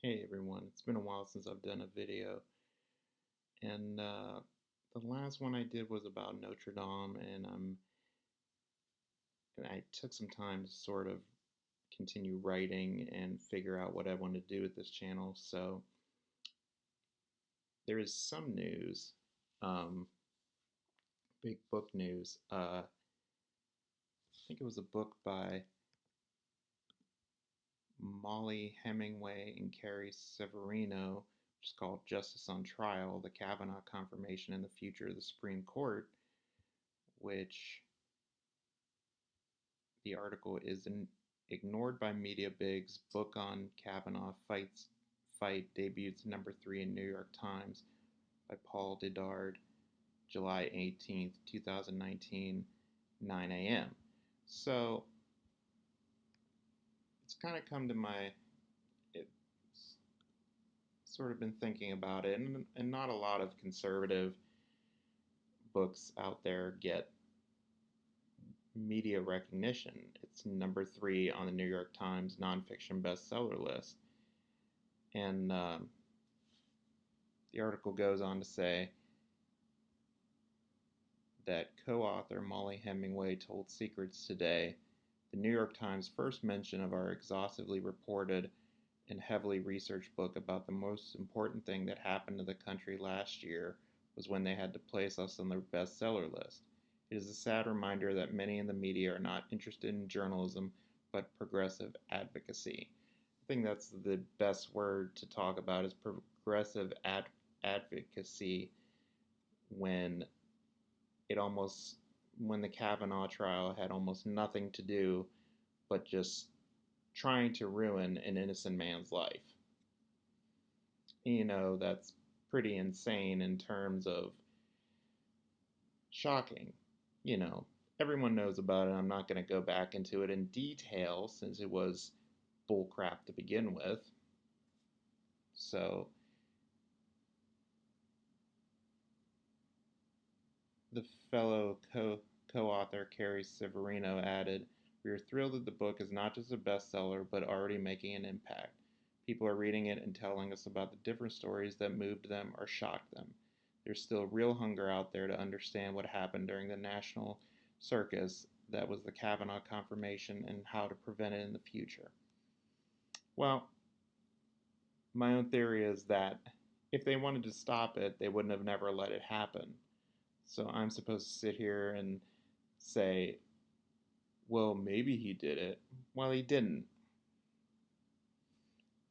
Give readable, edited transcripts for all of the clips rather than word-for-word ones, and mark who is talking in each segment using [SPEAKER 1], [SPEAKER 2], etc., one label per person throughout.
[SPEAKER 1] Hey everyone, it's been a while since I've done a video, and the last one I did was about Notre Dame, and I took some time to sort of continue writing and figure out what I want to do with this channel. So there is some news, um, big book news. I think it was a book by Molly Hemingway and Carrie Severino, which is called Justice on Trial: The Kavanaugh Confirmation and the Future of the Supreme Court, which the article is ignored by media bigs. Book on Kavanaugh fight debuts number 3 in New York Times by Paul Didard, July 18th, 2019, 9 a.m. So it's kind of come to it's sort of been thinking about it, and not a lot of conservative books out there get media recognition. It's number 3 on the New York Times nonfiction bestseller list. And the article goes on to say that co-author Molly Hemingway told Secrets today, the New York Times' first mention of our exhaustively reported and heavily researched book about the most important thing that happened to the country last year was when they had to place us on their bestseller list. It is a sad reminder that many in the media are not interested in journalism, but progressive advocacy. I think that's the best word to talk about is progressive advocacy when it almost when the Kavanaugh trial had almost nothing to do but just trying to ruin an innocent man's life. That's pretty insane in terms of shocking. You know, everyone knows about it. I'm not going to go back into it in detail since it was bullcrap to begin with. So, the fellow co-author Carrie Severino added, "We are thrilled that the book is not just a bestseller, but already making an impact. People are reading it and telling us about the different stories that moved them or shocked them. There's still real hunger out there to understand what happened during the national circus that was the Kavanaugh confirmation and how to prevent it in the future." Well, my own theory is that if they wanted to stop it, they wouldn't have never let it happen. So I'm supposed to sit here and say, well, maybe he did it. Well, he didn't.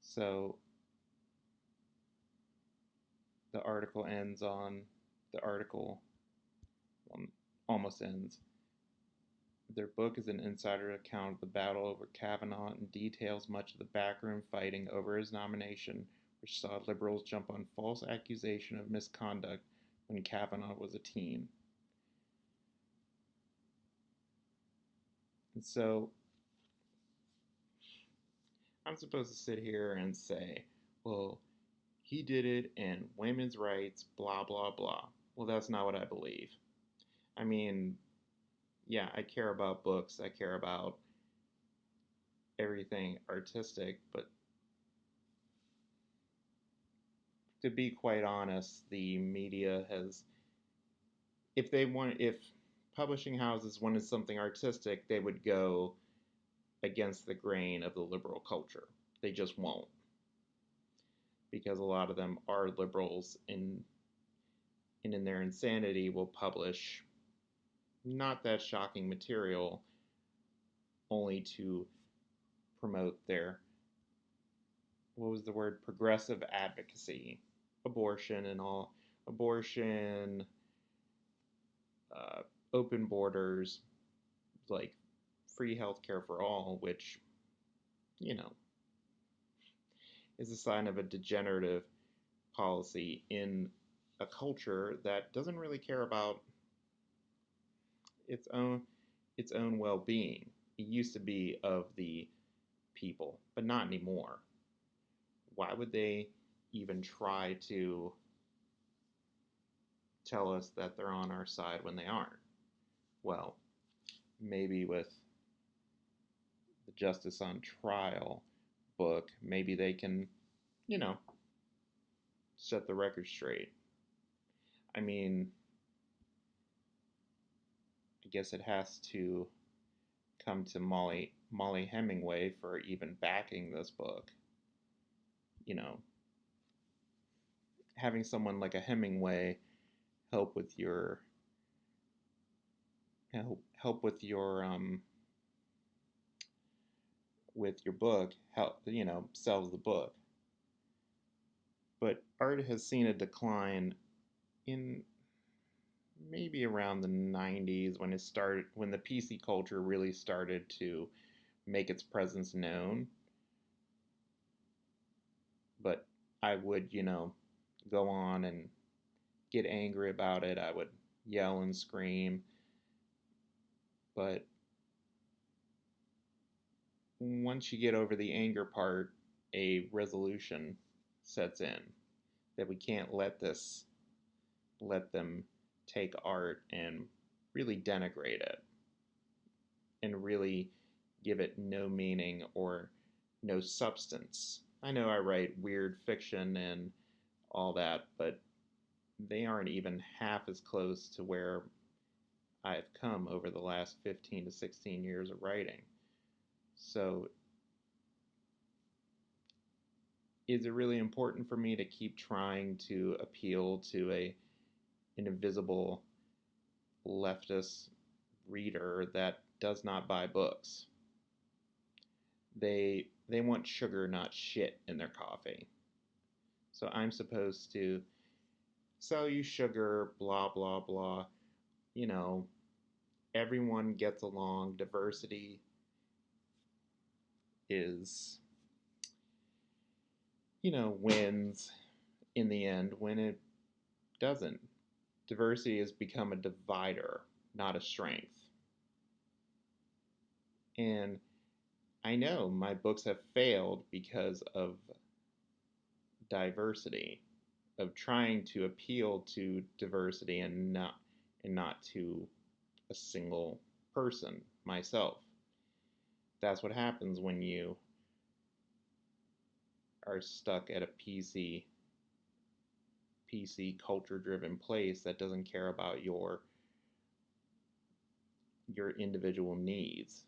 [SPEAKER 1] So the article ends on, the article well, almost ends. Their book is an insider account of the battle over Kavanaugh and details much of the backroom fighting over his nomination, which saw liberals jump on false accusation of misconduct when Kavanaugh was a teen. And so I'm supposed to sit here and say, well, he did it and women's rights, blah, blah, blah. Well, that's not what I believe. I mean, yeah, I care about books, I care about everything artistic, but to be quite honest, the media has, if publishing houses wanted something artistic, they would go against the grain of the liberal culture. They just won't. Because a lot of them are liberals and in their insanity will publish not that shocking material only to promote their, what was the word, progressive advocacy, abortion and all, abortion, uh, open borders, like free healthcare for all, which, you know, is a sign of a degenerative policy in a culture that doesn't really care about its own well-being. It used to be of the people, but not anymore. Why would they even try to tell us that they're on our side when they aren't? Well, maybe with the Justice on Trial book, maybe they can you know, set the record straight. I mean, I guess it has to come to Molly Hemingway for even backing this book. You know, having someone like a Hemingway help with your help with your book, help, sells the book. But art has seen a decline in maybe around the 90s when the PC culture really started to make its presence known. But I would, go on and get angry about it. I would yell and scream. But once you get over the anger part, a resolution sets in that we can't let them take art and really denigrate it and really give it no meaning or no substance. I know I write weird fiction and all that, but they aren't even half as close to where I've come over the last 15 to 16 years of writing. So, is it really important for me to keep trying to appeal to an invisible leftist reader that does not buy books? They want sugar, not shit, in their coffee. So I'm supposed to sell you sugar, blah blah blah. You know, everyone gets along. Diversity is, wins in the end when it doesn't. Diversity has become a divider, not a strength. And I know my books have failed because of diversity, of trying to appeal to diversity and not to a single person, myself. That's what happens when you are stuck at a PC culture driven place that doesn't care about your individual needs.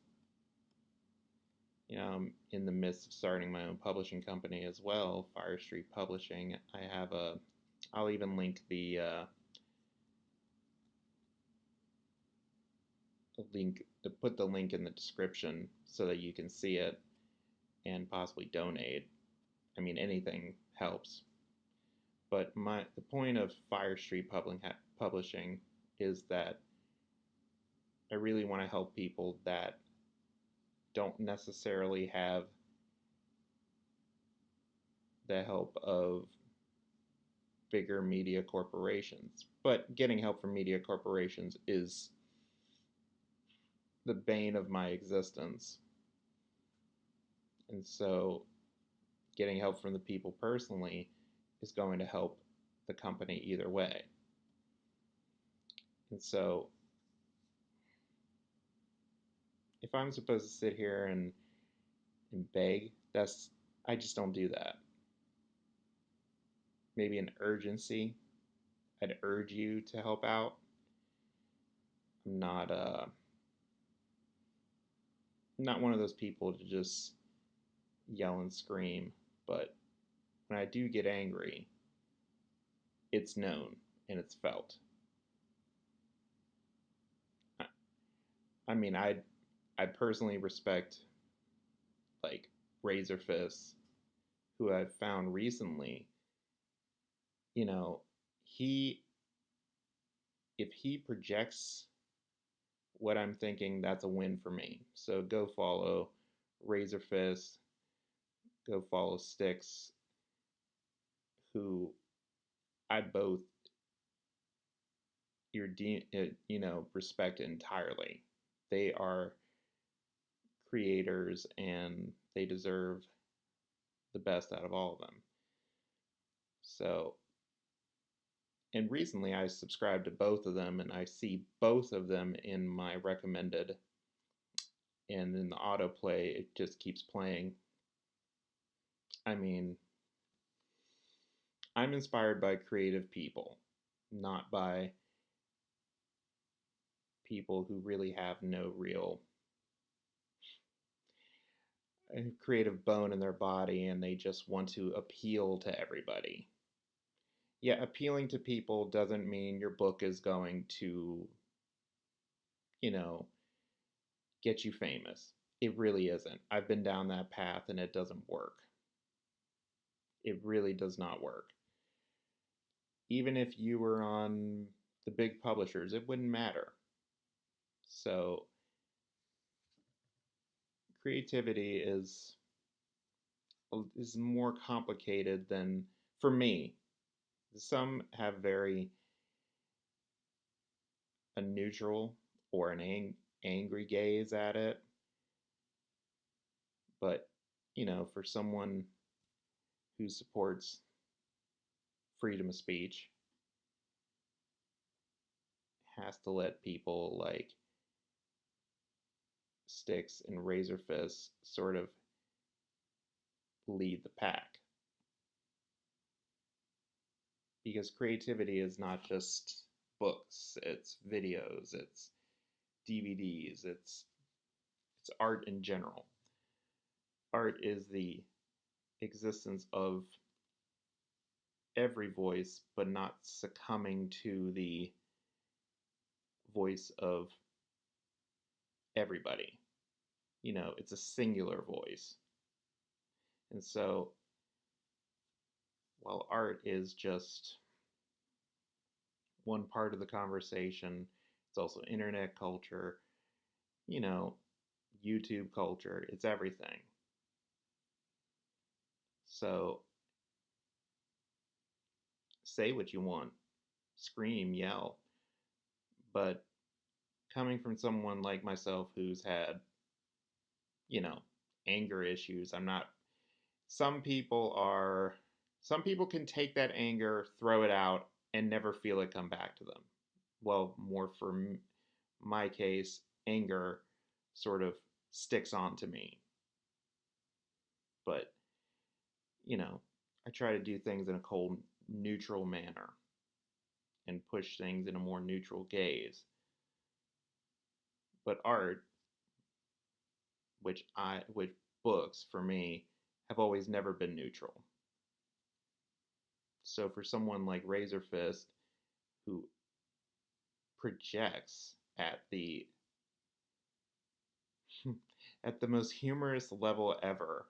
[SPEAKER 1] I'm in the midst of starting my own publishing company as well, Fire Street Publishing. I'll even link put the link in the description so that you can see it and possibly donate. I mean, anything helps. But the point of Fire Street Publishing is that I really want to help people that don't necessarily have the help of bigger media corporations. But getting help from media corporations is the bane of my existence. And so getting help from the people personally is going to help the company either way. And so if I'm supposed to sit here and beg, I just don't do that. Maybe an urgency. I'd urge you to help out. I'm not one of those people to just yell and scream, but when I do get angry, it's known and it's felt. I mean, I personally respect like Razorfist, who I've found recently. He if he projects what I'm thinking, that's a win for me. So go follow Razorfist, go follow Styx, who I both respect entirely. They are creators and they deserve the best out of all of them. So, and recently I subscribed to both of them and I see both of them in my recommended, and in the autoplay it just keeps playing. I mean, I'm inspired by creative people, not by people who really have no real creative bone in their body and they just want to appeal to everybody. Yeah, appealing to people doesn't mean your book is going to, you know, get you famous. It really isn't. I've been down that path and it doesn't work. It really does not work. Even if you were on the big publishers, it wouldn't matter. So, creativity is more complicated than, for me. Some have very a neutral or an angry gaze at it, but for someone who supports freedom of speech, has to let people like Styx and Razorfist sort of lead the pack. Because creativity is not just books, it's videos, it's DVDs, it's art in general. Art is the existence of every voice, but not succumbing to the voice of everybody. It's a singular voice. And so, while art is just one part of the conversation, it's also internet culture, YouTube culture, it's everything. So, say what you want, scream, yell, but coming from someone like myself who's had, anger issues, some people can take that anger, throw it out, and never feel it come back to them. Well, more for my case, anger sort of sticks onto me. But, I try to do things in a cold, neutral manner and push things in a more neutral gaze. But art, which books for me have always never been neutral. So for someone like Razorfist, who projects at the at the most humorous level ever,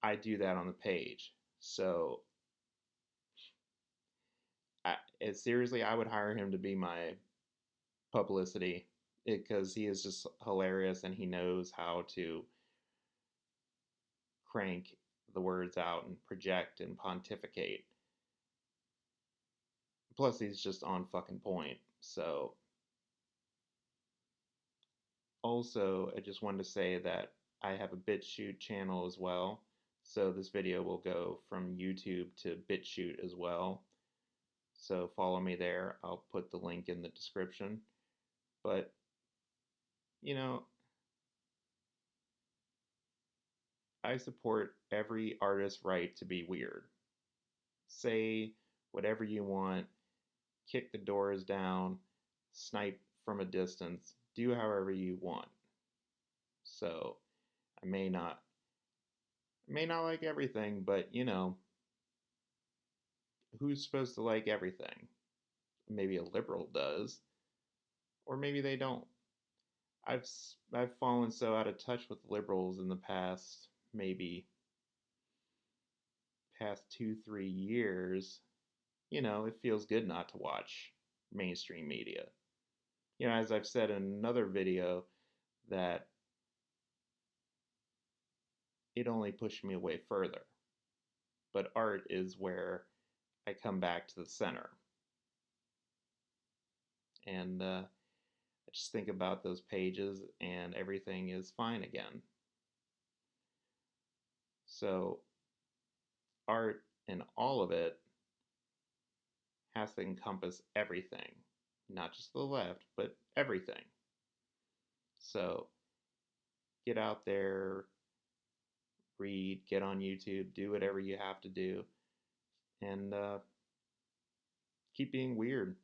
[SPEAKER 1] I do that on the page. So seriously, I would hire him to be my publicity because he is just hilarious and he knows how to crank the words out and project and pontificate. Plus, he's just on fucking point. So, also, I just wanted to say that I have a BitChute channel as well. So, this video will go from YouTube to BitChute as well. So, follow me there. I'll put the link in the description. But, I support every artist's right to be weird. Say whatever you want, kick the doors down, snipe from a distance, do however you want. So I may not like everything, but who's supposed to like everything? Maybe a liberal does, or maybe they don't. I've fallen so out of touch with liberals in the past, maybe past 2-3 years. It feels good not to watch mainstream media. As I've said in another video, that it only pushed me away further. But art is where I come back to the center. And I just think about those pages and everything is fine again. So, art and all of it has to encompass everything, not just the left, but everything. So, get out there, read, get on YouTube, do whatever you have to do, and keep being weird.